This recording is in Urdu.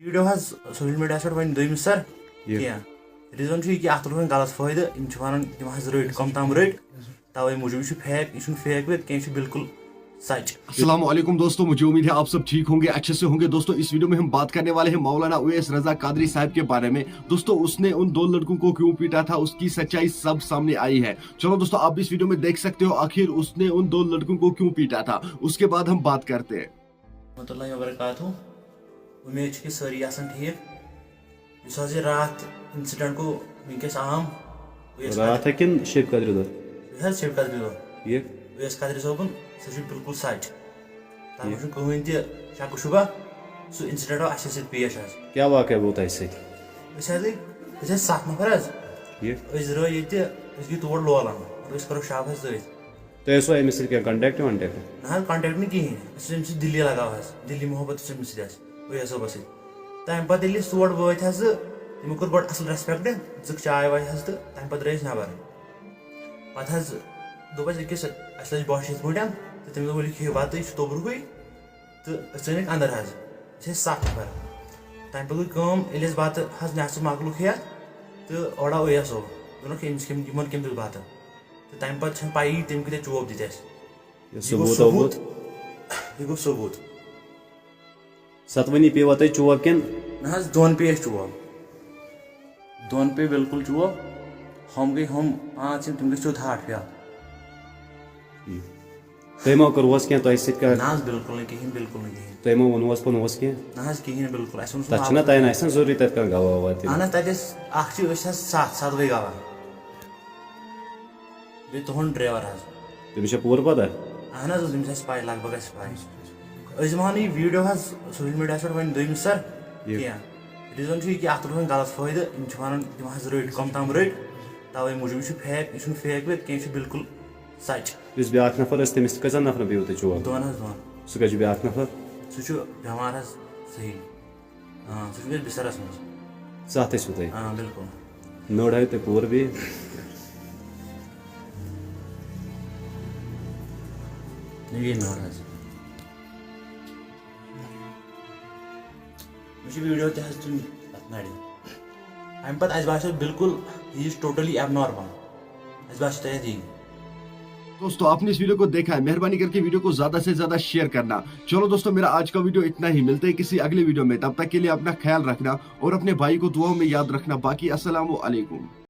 ویڈیو حظ سوشل میڈیا پٮ۪ٹھ وۄنۍ دوٚیمہِ سر کینٛہہ ریٖزن چھُ یہِ کہِ اَتھ تُل وۄنۍ غلط فٲیدٕ یِم چھِ وَنان تِم حظ رٔٹۍ کم تام رٔٹۍ توے موٗجوٗب یہِ چھُ فیک یہِ چھُنہٕ فیک ویک کینٛہہ یہِ چھُ بالکل سچ. السلام علیکم دوستوں, مجھے امید ہے آپ سب ٹھیک ہوں گے, اچھے سے ہوں گے. دوستوں اس ویڈیو میں ہم بات کرنے والے ہیں مولانا اویس رضا قادری صاحب کے بارے میں. دوستوں اس نے ان 2 لڑکوں کو کیوں پیٹا تھا, اس کی سچائی سب سامنے آئی ہے. چلو دوستوں آپ اس ویڈیو میں دیکھ سکتے ہو آخر اس نے ان 2 لڑکوں کو کیوں پیٹا تھا, اس کے بعد ہم بات کرتے ہیں. رحمۃ اللہ وبرکاتہ. امید چھِ کہِ سٲری آسان ٹھیٖک. یُس حظ یہِ راتھ اِنسِڈنٹ گوٚو وٕنکیٚس عام رات ہے کن شیب قدر دۄہ یہِ حظ شیب قدرِ دۄہ ٹھیٖک اویس قادری صٲبُن سُہ چھُ بالکل سچ. تَتھ منٛز چھُنہٕ کٕہٕنۍ تہِ شک شُبہ. سُہ اِنسِڈنٹ آو اَسہِ سۭتۍ پیش حظ. کیٛاہ واقعہ گوٚو تۄہہِ سۭتۍ أسۍ حظ ٲسۍ 7 نفر حظ. ٹھیٖک أسۍ درٛاے ییٚتہِ أسۍ گٔے تور لولن اور أسۍ کرو شب حظ تٔتھۍ. تۄہہِ ٲسوا أمِس سۭتۍ کینٛہہ کنٹیکٹ وَنٹیکٹ نہ حظ کنٹیکٹ نہٕ کِہینۍ. أسۍ ٲسۍ أمِس سۭتۍ دِلی لگاو حظ, دِلی محبت اوس أمِس سۭتۍ اَسہِ اویس صٲبس سۭتۍ. تَمہِ پتہٕ ییٚلہِ أسۍ تور وٲتۍ حظ تِمو کوٚر گۄڈٕ اَصٕل ریسپیکٹ, دِژٕکھ چاے واے حظ تہٕ تَمہِ پتہٕ درٛاے أسۍ نٮ۪بر. پتہٕ حظ دوٚپ اَسہِ أکِس اَسہِ لٔج بۄچھ یِتھ پٲٹھۍ تہٕ تٔمۍ دوٚپ ؤلِو کھیٚیِو بتہٕ, یہِ چھُ توٚبرُکٕے تہٕ أسۍ ژٲنِکھ اندر حظ. أسۍ ٲسۍ 7 نفر. تَمہِ پتہٕ گٔے کٲم, ییٚلہِ أسۍ بتہٕ حظ نٮ۪صف مۄکلوو کھٮ۪تھ تہٕ اورٕ آو اویس صٲب. دوٚپنکھ أمِس یِمن کٔمۍ دیُت بتہٕ, تہٕ تَمہِ پتہٕ چھنہٕ پیی تٔمۍ کۭتیاہ چوب دِتۍ اَسہِ. یہِ گوٚو ثوبوٗت. 7 پیٚوا تۄہہِ چوب کِنہٕ نہ حظ 2 پے اَسہِ چوب, 2 پے بالکل چوب. ہُم گٔے ہُم 5 تِم گٔے سیوٚد ہاٹ فیل. تۄہہِ ما کوٚروہس کینٛہہ تۄہہِ سۭتۍ نہ حظ بالکل نہٕ کِہینۍ, بالکل نہٕ کِہینۍ. تۄہہِ ما ووٚنوہس پوٚنوہس کینٛہہ نہ حظ کِہینۍ بالکل. اَسہِ ووٚن تتھ چھُنہ تۄہہِ آسان ضروٗری تتہِ کانٛہہ گواہ وواہ تہِ. اہن حظ تَتہِ ٲسۍ اکھ چھِ أسۍ حظ 7 گٔے گواہ, بیٚیہِ تُہُنٛد ڈرایور حظ. تٔمِس چھا پوٗرٕ پتہ اہن حظ تٔمِس آسہِ پاے, لگ بگ آسہِ پاے. أسۍ دِمہو نہٕ یہِ ویٖڈیو حظ سوشل میڈیا پٮ۪ٹھ وۄنۍ دوٚیمہِ سر کینٛہہ. ریٖزن چھُ یہِ کہِ اَتھ تُل وۄنۍ غلط فٲیدٕ یِم چھِ وَنان تِم حظ رٔٹۍ کم تام رٔٹۍ توے موٗجوٗب یہِ چھُ فیک یہِ چھُنہٕ فیک ویک کینٛہہ یہِ چھُ بالکل سچ. یُس بیٛاکھ نفر ٲسۍ تٔمِس کٔژن نفرن پیٚوٕ تۄہہِ چوب 2 حظ 2. سُہ کَتہِ چھُ بیٛاکھ نفر سُہ چھُ بٮ۪مار حظ صحیح. سُہ چھُ وٕنکیٚس بِسترس منٛز. 7 ٲسوٕ تۄہہِ بالکل. نٔر ہٲیِو تُہۍ پوٗرٕ بیٚیہِ یی نار حظ. مےٚ چھُ ویٖڈیو تہِ حظ تُلۍ تَتھ نرِ. اَمہِ پتہٕ اَسہِ باسیو بالکل یہِ چھِ ٹوٹلی ایب نارمل. اَسہِ باسیو تۄہہِ یی. دوستوں آپ نے اس ویڈیو کو دیکھا ہے, مہربانی کر کے ویڈیو کو زیادہ سے زیادہ شیئر کرنا. چلو دوستوں میرا آج کا ویڈیو اتنا ہی, ملتے ہیں کسی اگلے ویڈیو میں. تب تک کے لیے اپنا خیال رکھنا اور اپنے بھائی کو دعاؤں میں یاد رکھنا. باقی السلام علیکم.